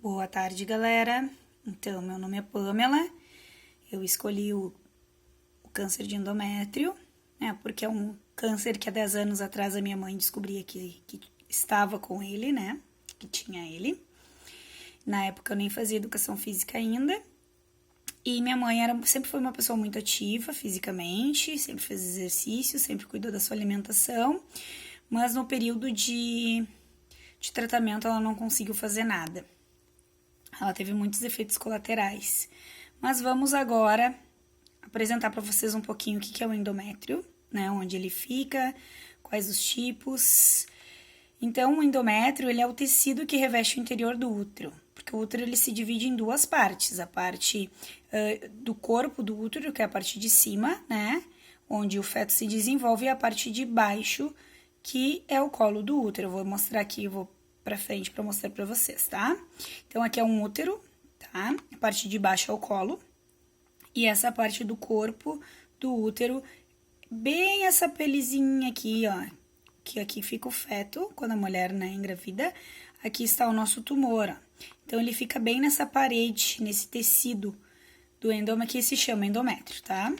Boa tarde, galera. Então, meu nome é Pamela. Eu escolhi o câncer de endométrio, né? Porque é um câncer que há 10 anos atrás a minha mãe descobria que estava com ele, né? Que tinha ele. Na época eu nem fazia educação física ainda. E minha mãe sempre foi uma pessoa muito ativa fisicamente, sempre fez exercício, sempre cuidou da sua alimentação. Mas no período de tratamento ela não conseguiu fazer nada. Ela teve muitos efeitos colaterais. Mas vamos agora apresentar para vocês um pouquinho o que é o endométrio, né? Onde ele fica, quais os tipos. Então, o endométrio ele é o tecido que reveste o interior do útero, porque o útero ele se divide em duas partes. A parte do corpo do útero, que é a parte de cima, né? Onde o feto se desenvolve, e a parte de baixo, que é o colo do útero. Eu vou mostrar aqui, vou pra frente para mostrar para vocês, tá? Então, aqui é um útero, tá? A parte de baixo é o colo. E essa parte do corpo do útero, bem essa pelezinha aqui, ó. Que aqui fica o feto, quando a mulher, né, engravida. Aqui está o nosso tumor, ó. Então, ele fica bem nessa parede, nesse tecido do endométrio, que se chama endométrio, tá?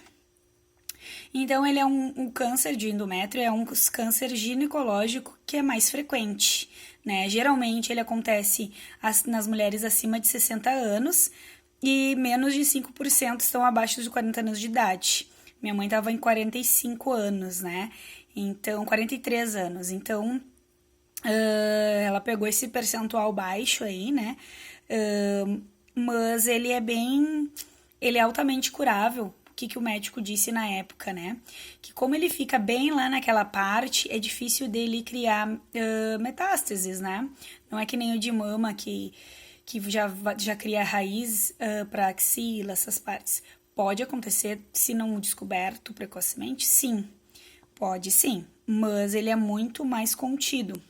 Então, ele é um câncer de endométrio, é um câncer ginecológico que é mais frequente, né? Geralmente, ele acontece nas mulheres acima de 60 anos e menos de 5% estão abaixo de 40 anos de idade. Minha mãe estava em 45 anos, né? Então, 43 anos. Então, ela pegou esse percentual baixo aí, né? Mas ele é altamente curável. O que o médico disse na época, né? Que como ele fica bem lá naquela parte, é difícil dele criar metástases, né? Não é que nem o de mama que já cria raiz para axila, essas partes. Pode acontecer se não descoberto precocemente? Sim, pode sim, mas ele é muito mais contido.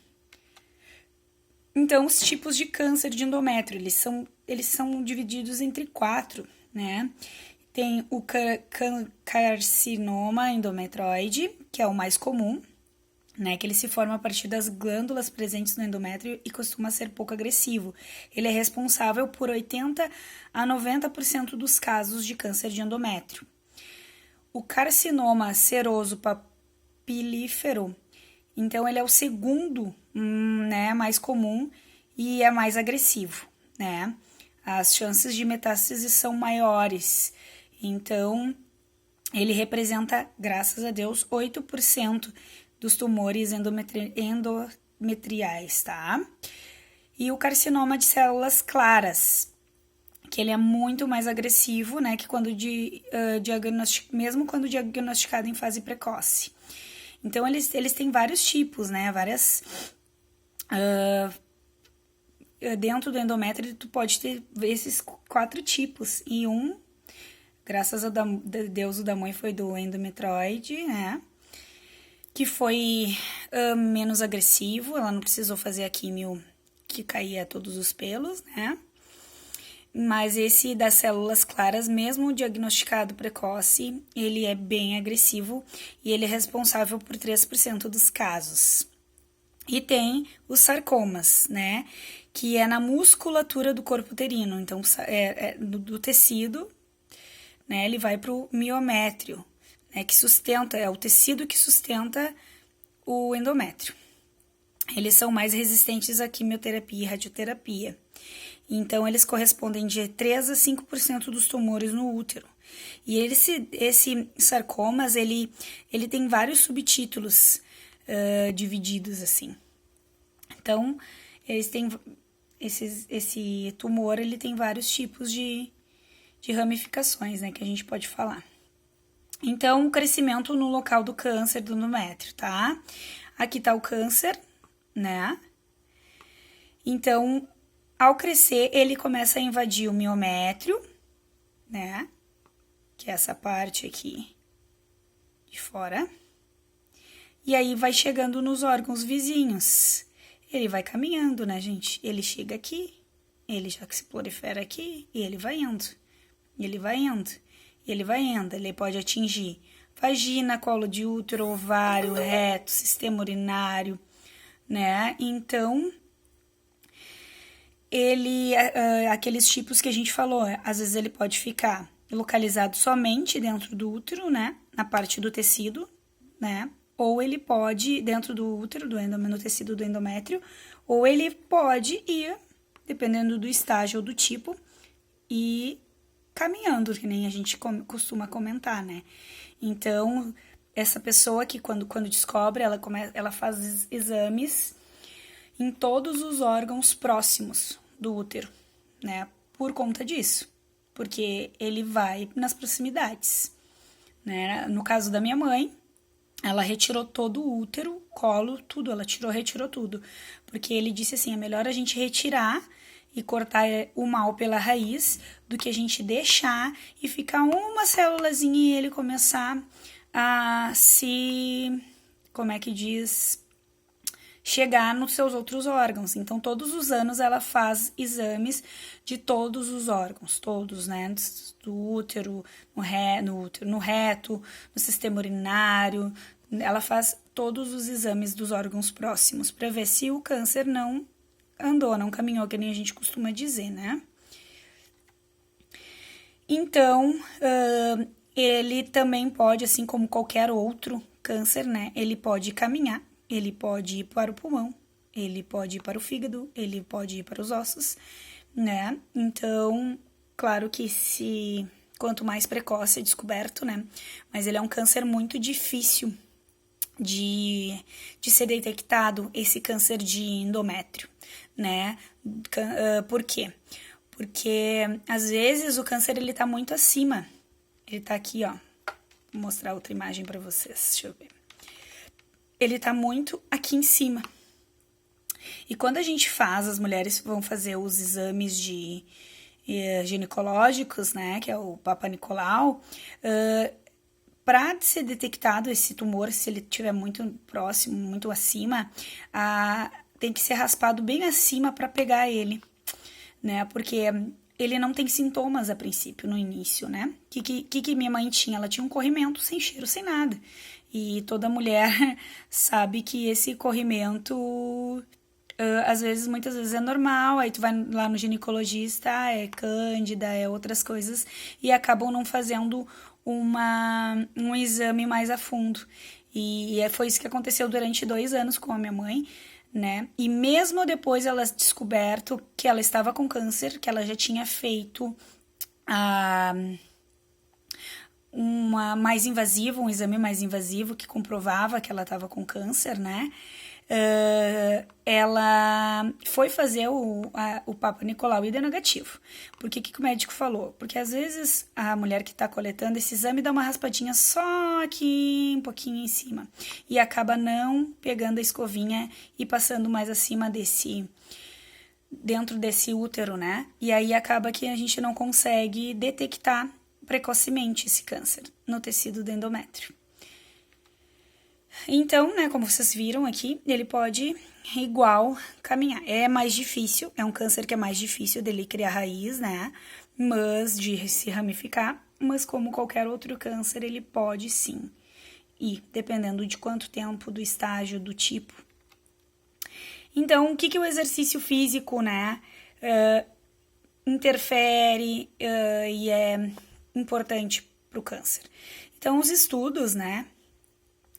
Então, os tipos de câncer de endométrio, eles são divididos entre 4, né? Tem o carcinoma endometroide, que é o mais comum, né? Que ele se forma a partir das glândulas presentes no endométrio e costuma ser pouco agressivo. Ele é responsável por 80 a 90% dos casos de câncer de endométrio. O carcinoma seroso papilífero, então ele é o segundo, né, mais comum e é mais agressivo, né? As chances de metástase são maiores. Então, ele representa, graças a Deus, 8% dos tumores endometriais, tá? E o carcinoma de células claras, que ele é muito mais agressivo, né? Que mesmo quando diagnosticado em fase precoce. Então, eles têm vários tipos, né? Dentro do endométrio, tu pode ter esses 4 tipos. E graças a Deus, o da mãe foi do endometroide, né? Que foi menos agressivo, ela não precisou fazer a químio que caía todos os pelos, né? Mas esse das células claras, mesmo diagnosticado precoce, ele é bem agressivo e ele é responsável por 3% dos casos. E tem os sarcomas, né? Que é na musculatura do corpo uterino, então do tecido, né? Ele vai pro miométrio, né? Que sustenta, é o tecido que sustenta o endométrio. Eles são mais resistentes à quimioterapia e radioterapia. Então, eles correspondem de 3 a 5% dos tumores no útero. E esse sarcomas, ele tem vários subtítulos divididos, assim. Então, esse tumor, ele tem vários tipos de ramificações, né, que a gente pode falar. Então, o crescimento no local do câncer do endométrio, tá? Aqui tá o câncer, né? Então, ao crescer, ele começa a invadir o miométrio, né? Que é essa parte aqui de fora. E aí vai chegando nos órgãos vizinhos. Ele vai caminhando, né, gente? Ele chega aqui, ele já se prolifera aqui e ele vai indo. Ele vai indo. Ele vai indo. Ele pode atingir vagina, colo de útero, ovário, reto, sistema urinário, né? Então, aqueles tipos que a gente falou, às vezes ele pode ficar localizado somente dentro do útero, né, na parte do tecido, né, ou ele pode, dentro do útero, no tecido do endométrio, ou ele pode ir, dependendo do estágio ou do tipo, ir caminhando, que nem a gente costuma comentar, né. Então, essa pessoa que quando descobre, ela faz exames em todos os órgãos próximos do útero, né? Por conta disso, porque ele vai nas proximidades, né? No caso da minha mãe, ela retirou todo o útero, colo, tudo, ela retirou tudo, porque ele disse assim, é melhor a gente retirar e cortar o mal pela raiz do que a gente deixar e ficar uma célulazinha e ele começar a se, como é que diz, chegar nos seus outros órgãos. Então, todos os anos ela faz exames de todos os órgãos, todos, né? Do útero, no reto, no sistema urinário. Ela faz todos os exames dos órgãos próximos para ver se o câncer não andou, não caminhou, que nem a gente costuma dizer, né? Então, ele também pode, assim como qualquer outro câncer, né? Ele pode caminhar, ele pode ir para o pulmão, ele pode ir para o fígado, ele pode ir para os ossos, né? Então, claro que quanto mais precoce é descoberto, né? Mas ele é um câncer muito difícil de ser detectado, esse câncer de endométrio, né? Por quê? Porque às vezes o câncer ele tá muito acima. Ele tá aqui, ó. Vou mostrar outra imagem para vocês. Deixa eu ver. Ele tá muito aqui em cima. E quando a gente as mulheres vão fazer os exames ginecológicos, né, que é o Papa Nicolau, para ser detectado esse tumor, se ele estiver muito próximo, muito acima, tem que ser raspado bem acima para pegar ele, né, porque ele não tem sintomas a princípio, no início, né? O que minha mãe tinha? Ela tinha um corrimento sem cheiro, sem nada. E toda mulher sabe que esse corrimento, muitas vezes é normal, aí tu vai lá no ginecologista, é cândida, é outras coisas, e acabam não fazendo um exame mais a fundo. E foi isso que aconteceu durante 2 anos com a minha mãe, né? E mesmo depois ela descoberto que ela estava com câncer, que ela já tinha feito um exame mais invasivo que comprovava que ela estava com câncer, né? Ela foi fazer o Papa Nicolau e deu negativo. Porque que o médico falou? Porque às vezes a mulher que está coletando esse exame dá uma raspadinha só aqui, um pouquinho em cima. E acaba não pegando a escovinha e passando mais acima dentro desse útero, né? E aí acaba que a gente não consegue detectar precocemente esse câncer no tecido do endométrio. Então, né, como vocês viram aqui, ele pode igual caminhar. É mais difícil, é um câncer que é mais difícil dele criar raiz, né, mas de se ramificar, mas como qualquer outro câncer, ele pode sim ir, dependendo de quanto tempo, do estágio, do tipo. Então, o que o exercício físico, né, interfere e é importante para o câncer? Então, os estudos, né,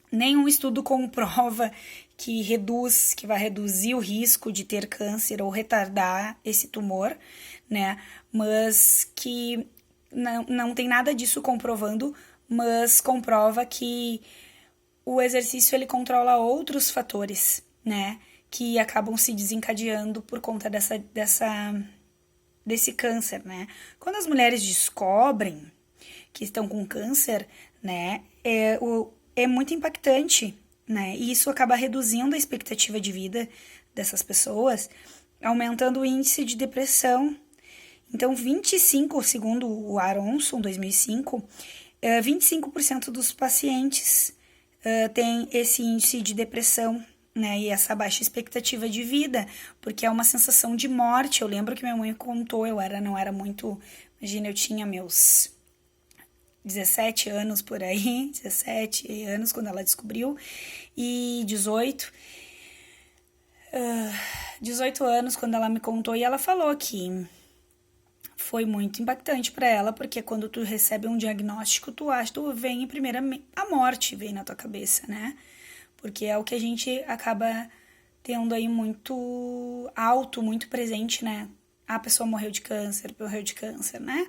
nenhum estudo comprova que vai reduzir o risco de ter câncer ou retardar esse tumor, né? Mas que não tem nada disso comprovando, mas comprova que o exercício ele controla outros fatores, né? Que acabam se desencadeando por conta desse câncer, né? Quando as mulheres descobrem que estão com câncer, né? É muito impactante, né? E isso acaba reduzindo a expectativa de vida dessas pessoas, aumentando o índice de depressão. Então, segundo o Aronson, 2005, 25% dos pacientes têm esse índice de depressão, né? E essa baixa expectativa de vida, porque é uma sensação de morte. Eu lembro que minha mãe contou, não era muito... Imagina, eu tinha meus 17 anos por aí, 17 anos quando ela descobriu, e 18. 18 anos quando ela me contou e ela falou que foi muito impactante para ela, porque quando tu recebe um diagnóstico, tu vem em primeira a morte vem na tua cabeça, né? Porque é o que a gente acaba tendo aí muito alto, muito presente, né? A pessoa morreu de câncer, né?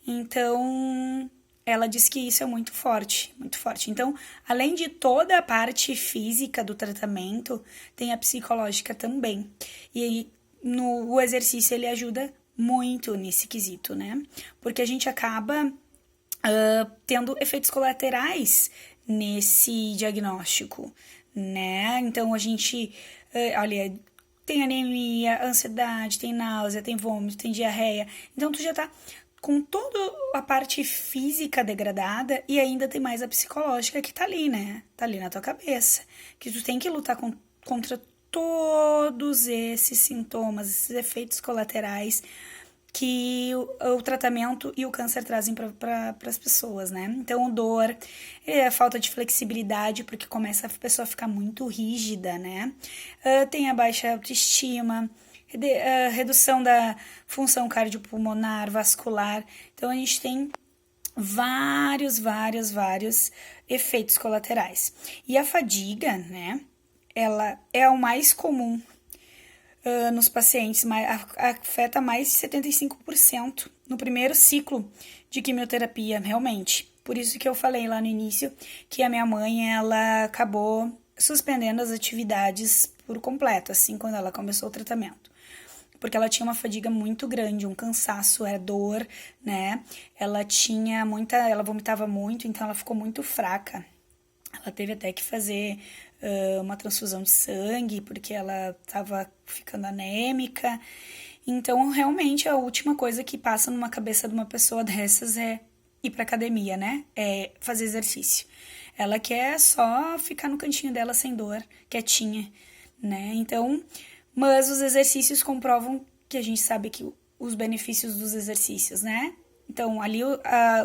Então, ela diz que isso é muito forte, muito forte. Então, além de toda a parte física do tratamento, tem a psicológica também. E aí, o exercício, ele ajuda muito nesse quesito, né? Porque a gente acaba tendo efeitos colaterais nesse diagnóstico, né? Então, a gente, olha, tem anemia, ansiedade, tem náusea, tem vômito, tem diarreia. Então, tu já tá com toda a parte física degradada e ainda tem mais a psicológica que tá ali, né? Tá ali na tua cabeça. Que tu tem que lutar contra todos esses sintomas, esses efeitos colaterais que o tratamento e o câncer trazem para as pessoas, né? Então, dor, a falta de flexibilidade, porque começa a pessoa a ficar muito rígida, né? Tem a baixa autoestima, redução da função cardiopulmonar, vascular. Então, a gente tem vários efeitos colaterais. E a fadiga, né? Ela é o mais comum nos pacientes, afeta mais de 75% no primeiro ciclo de quimioterapia, realmente. Por isso que eu falei lá no início que a minha mãe, ela acabou suspendendo as atividades por completo, assim, quando ela começou o tratamento. Porque ela tinha uma fadiga muito grande, um cansaço, dor, né? Ela vomitava muito, então ela ficou muito fraca. Ela teve até que fazer uma transfusão de sangue, porque ela estava ficando anêmica. Então, realmente, a última coisa que passa numa cabeça de uma pessoa dessas é ir pra academia, né? É fazer exercício. Ela quer só ficar no cantinho dela sem dor, quietinha, né? Então, mas os exercícios comprovam que a gente sabe que os benefícios dos exercícios, né? Então, ali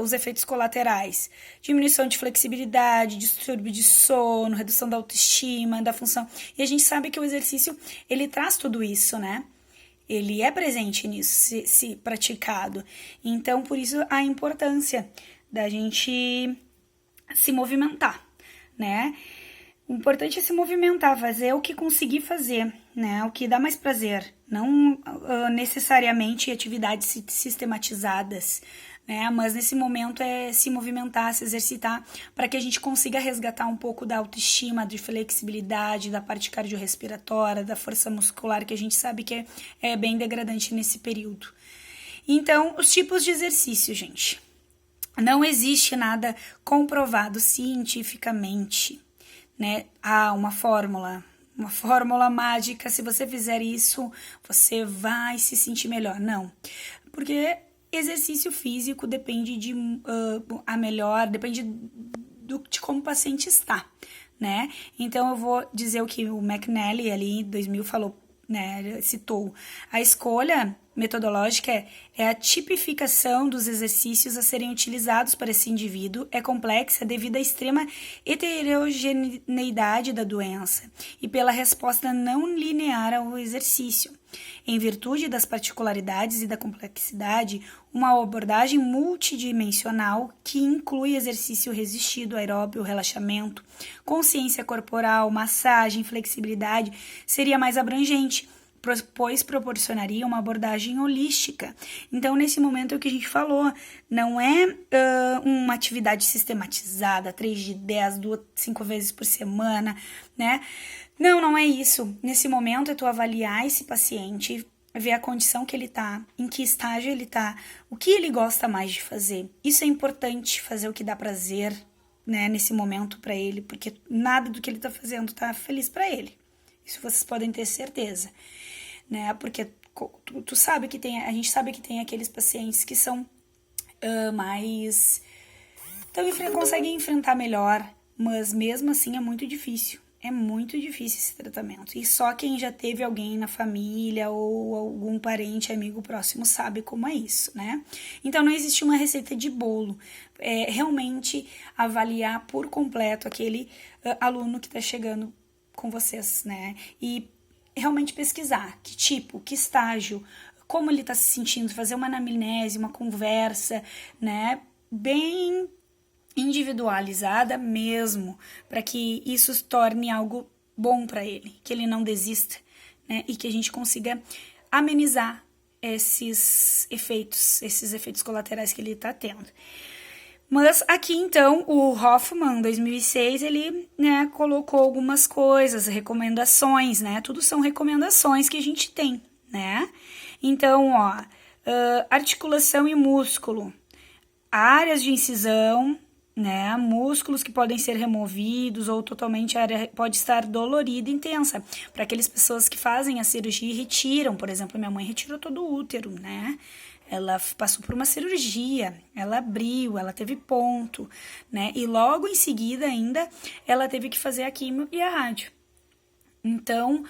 os efeitos colaterais, diminuição de flexibilidade, distúrbio de sono, redução da autoestima, da função. E a gente sabe que o exercício, ele traz tudo isso, né? Ele é presente nisso, se praticado. Então, por isso, a importância da gente se movimentar, né? O importante é se movimentar, fazer o que conseguir fazer, né? O que dá mais prazer, não necessariamente atividades sistematizadas, né? Mas nesse momento é se movimentar, se exercitar, para que a gente consiga resgatar um pouco da autoestima, de flexibilidade, da parte cardiorrespiratória, da força muscular, que a gente sabe que é bem degradante nesse período. Então, os tipos de exercício, gente. Não existe nada comprovado cientificamente, né? Uma fórmula mágica, se você fizer isso, você vai se sentir melhor. Não, porque exercício físico depende depende de como o paciente está, né? Então, eu vou dizer o que o McNally ali em 2000 falou, né, citou. A escolha metodológica é a tipificação dos exercícios a serem utilizados para esse indivíduo, é complexa devido à extrema heterogeneidade da doença e pela resposta não linear ao exercício. Em virtude das particularidades e da complexidade, uma abordagem multidimensional que inclui exercício resistido, aeróbio, relaxamento, consciência corporal, massagem, flexibilidade, seria mais abrangente, pois proporcionaria uma abordagem holística. Então, nesse momento é o que a gente falou, não é uma atividade sistematizada, 3 de 10, 5 vezes por semana, né? Não é isso. Nesse momento é tu avaliar esse paciente, ver a condição que ele tá, em que estágio ele tá, o que ele gosta mais de fazer. Isso é importante, fazer o que dá prazer, né, nesse momento para ele, porque nada do que ele tá fazendo tá feliz para ele. Isso vocês podem ter certeza, né? Porque tu sabe que a gente sabe que tem aqueles pacientes que são mais conseguem enfrentar melhor, mas mesmo assim é muito difícil. É muito difícil esse tratamento. E só quem já teve alguém na família ou algum parente, amigo próximo sabe como é isso, né? Então não existe uma receita de bolo. É realmente avaliar por completo aquele aluno que está chegando com vocês, né? E realmente pesquisar que tipo, que estágio, como ele está se sentindo, fazer uma anamnese, uma conversa, né, bem individualizada mesmo, para que isso se torne algo bom para ele, que ele não desista, né, e que a gente consiga amenizar esses efeitos colaterais que ele está tendo. Mas aqui, então, o Hoffman, em 2006, ele, né, colocou algumas coisas, recomendações, né? Tudo são recomendações que a gente tem, né? Então, ó, articulação e músculo, áreas de incisão, né? Músculos que podem ser removidos ou totalmente a área pode estar dolorida e intensa. Para aquelas pessoas que fazem a cirurgia e retiram, por exemplo, minha mãe retirou todo o útero, né? Ela passou por uma cirurgia, ela abriu, ela teve ponto, né? E logo em seguida ainda ela teve que fazer a quimio e a rádio. Então,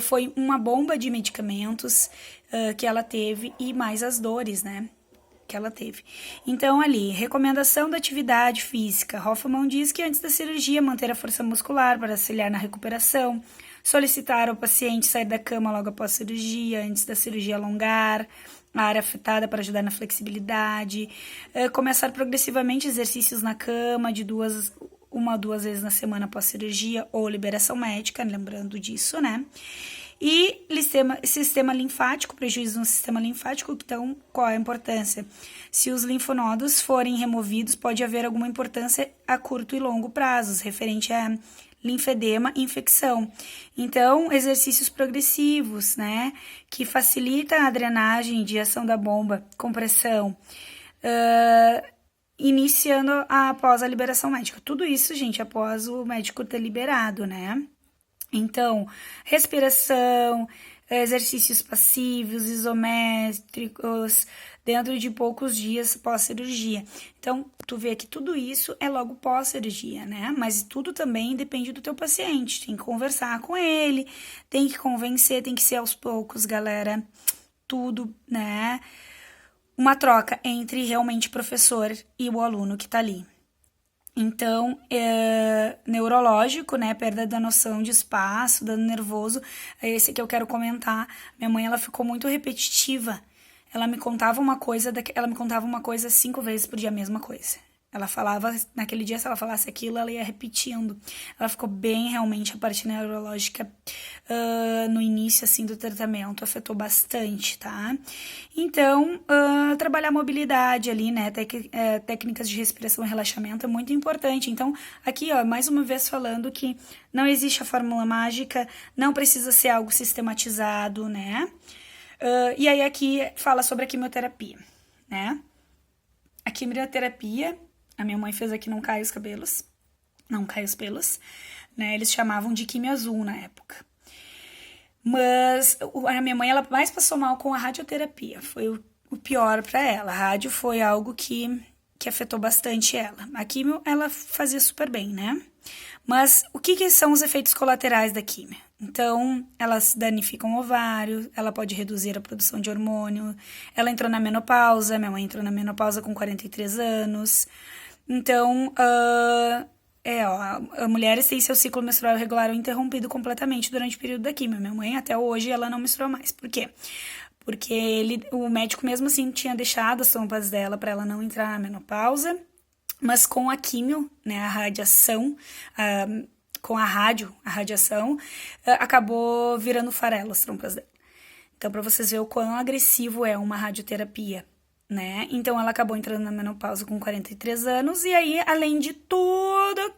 foi uma bomba de medicamentos que ela teve e mais as dores, né? Que ela teve. Então, ali, recomendação da atividade física. Hoffman diz que antes da cirurgia, manter a força muscular para auxiliar na recuperação, solicitar ao paciente sair da cama logo após a cirurgia, antes da cirurgia alongar a área afetada para ajudar na flexibilidade, começar progressivamente exercícios na cama de uma ou duas vezes na semana após cirurgia ou liberação médica, lembrando disso, né? E sistema linfático, prejuízo no sistema linfático, então qual é a importância? Se os linfonodos forem removidos, pode haver alguma importância a curto e longo prazos, referente a linfedema e infecção. Então, exercícios progressivos, né, que facilita a drenagem de ação da bomba, compressão, iniciando após a liberação médica. Tudo isso, gente, após o médico ter liberado, né? Então, respiração, exercícios passivos, isométricos, dentro de poucos dias pós-cirurgia. Então, tu vê que tudo isso é logo pós-cirurgia, né? Mas tudo também depende do teu paciente. Tem que conversar com ele, tem que convencer, tem que ser aos poucos, galera. Tudo, né? Uma troca entre realmente o professor e o aluno que tá ali. Então, neurológico, né, perda da noção de espaço, dano nervoso, é esse que eu quero comentar. Minha mãe, ela ficou muito repetitiva. Ela me contava uma coisa 5 vezes por dia, a mesma coisa. Ela falava, naquele dia, se ela falasse aquilo, ela ia repetindo. Ela ficou bem, realmente, a parte neurológica no início, assim, do tratamento, afetou bastante, tá? Então, trabalhar a mobilidade ali, né, técnicas de respiração e relaxamento é muito importante. Então, aqui, ó, mais uma vez falando que não existe a fórmula mágica, não precisa ser algo sistematizado, né? E aí, aqui, fala sobre a quimioterapia, né? A quimioterapia, a minha mãe fez aqui não cai os pelos, né? Eles chamavam de quimio azul na época. Mas a minha mãe, ela mais passou mal com a radioterapia. Foi o pior para ela. A rádio foi algo que afetou bastante ela. A quimio, ela fazia super bem, né? Mas o que são os efeitos colaterais da quimio? Então, elas danificam o ovário, ela pode reduzir a produção de hormônio. Ela entrou na menopausa, minha mãe entrou na menopausa com 43 anos. Então, mulheres têm seu ciclo menstrual irregular ou interrompido completamente durante o período da quimio. Minha mãe, até hoje, ela não menstrua mais. Por quê? Porque o médico mesmo assim tinha deixado as trompas dela para ela não entrar na menopausa, mas com a quimio, né, a radiação, com a radiação, acabou virando farelo as trompas dela. Então, para vocês verem o quão agressivo é uma radioterapia, né? Então, ela acabou entrando na menopausa com 43 anos, e aí, além de tudo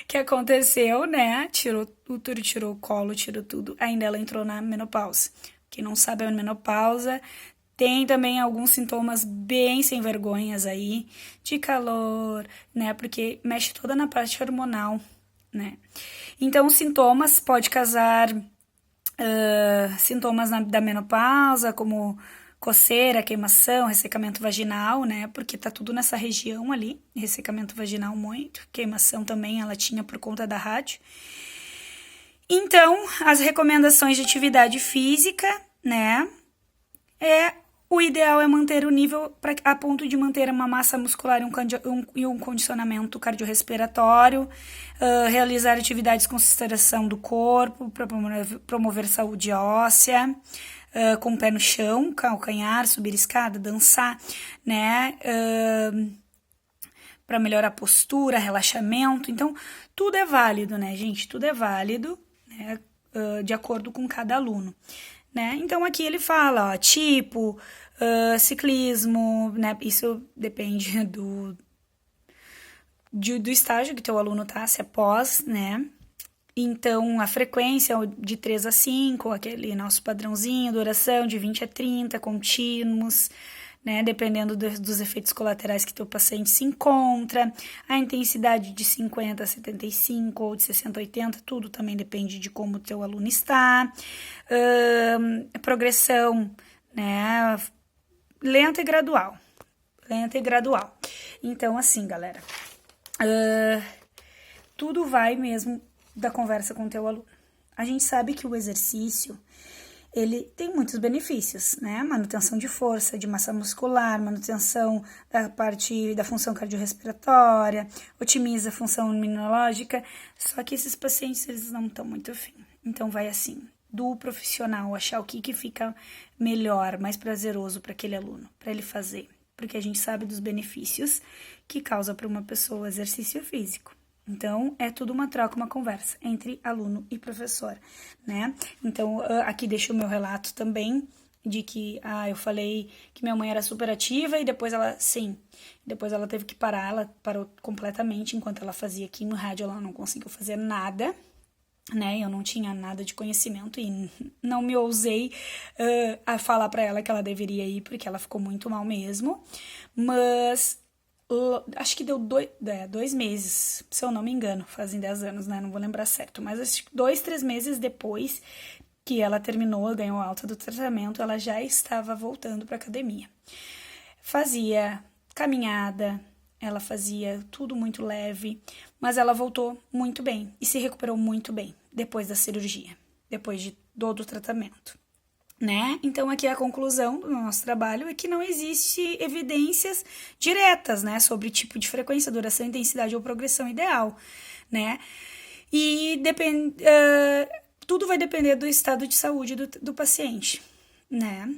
que aconteceu, né? Tirou o útero, tirou o colo, tirou tudo, ainda ela entrou na menopausa. Quem não sabe, a menopausa tem também alguns sintomas bem sem vergonhas aí, de calor, né? Porque mexe toda na parte hormonal, né? Então, os sintomas pode causar sintomas da menopausa, como coceira, queimação, ressecamento vaginal, né? Porque tá tudo nessa região ali, ressecamento vaginal muito, queimação também ela tinha por conta da rádio. Então, as recomendações de atividade física, né? O ideal é manter o nível a ponto de manter uma massa muscular e um condicionamento cardiorrespiratório, realizar atividades com consideração do corpo para promover saúde óssea, com o pé no chão, calcanhar, subir escada, dançar, né? Para melhorar a postura, relaxamento. Então, tudo é válido, né, gente? Tudo é válido, né? De acordo com cada aluno. Né? Então, aqui ele fala, ó, tipo, ciclismo, né? Isso depende do estágio que teu aluno tá, se é pós, né? Então, a frequência de 3 a 5, aquele nosso padrãozinho, duração de 20 a 30, contínuos, né? Dependendo dos efeitos colaterais que teu paciente se encontra, a intensidade de 50 a 75 ou de 60 a 80, tudo também depende de como o teu aluno está, a progressão, né? Lenta e gradual, Então, assim, galera, tudo vai mesmo da conversa com o teu aluno. A gente sabe que o exercício, ele tem muitos benefícios, né? Manutenção de força, de massa muscular, manutenção da parte da função cardiorrespiratória, otimiza a função imunológica, só que esses pacientes, eles não estão muito afim. Então, vai assim, do profissional achar o que fica melhor, mais prazeroso para aquele aluno, para ele fazer. Porque a gente sabe dos benefícios que causa para uma pessoa o exercício físico. Então, é tudo uma troca, uma conversa entre aluno e professor, né? Então, aqui deixo o meu relato também de que, eu falei que minha mãe era super ativa e depois ela teve que parar, ela parou completamente enquanto ela fazia aqui no rádio, ela não conseguiu fazer nada, né? Eu não tinha nada de conhecimento e não me ousei a falar para ela que ela deveria ir, porque ela ficou muito mal mesmo, mas acho que deu 2 meses, se eu não me engano, fazem 10 anos, né? Não vou lembrar certo, mas acho que 2, 3 meses depois que ela terminou, ganhou alta do tratamento, ela já estava voltando para academia. Fazia caminhada, ela fazia tudo muito leve, mas ela voltou muito bem e se recuperou muito bem depois da cirurgia, depois de todo o tratamento. Né? Então, aqui a conclusão do nosso trabalho é que não existe evidências diretas, né, sobre tipo de frequência, duração, intensidade ou progressão ideal, né? E tudo vai depender do estado de saúde do paciente, né?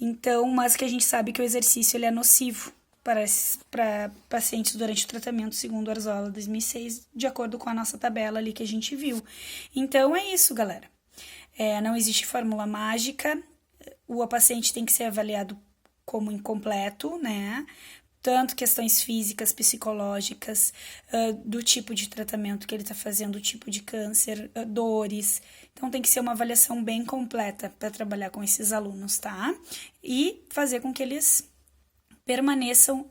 Então, mas que a gente sabe que o exercício ele é nocivo para pacientes durante o tratamento, segundo o Arzola 2006, de acordo com a nossa tabela ali que a gente viu. Então, é isso, galera. Não existe fórmula mágica, o paciente tem que ser avaliado como incompleto, né? Tanto questões físicas, psicológicas, do tipo de tratamento que ele está fazendo, o tipo de câncer, dores. Então, tem que ser uma avaliação bem completa para trabalhar com esses alunos, tá? E fazer com que eles permaneçam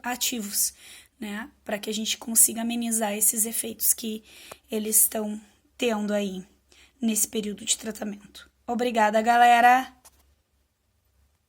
ativos, né? Para que a gente consiga amenizar esses efeitos que eles estão tendo aí nesse período de tratamento. Obrigada, galera!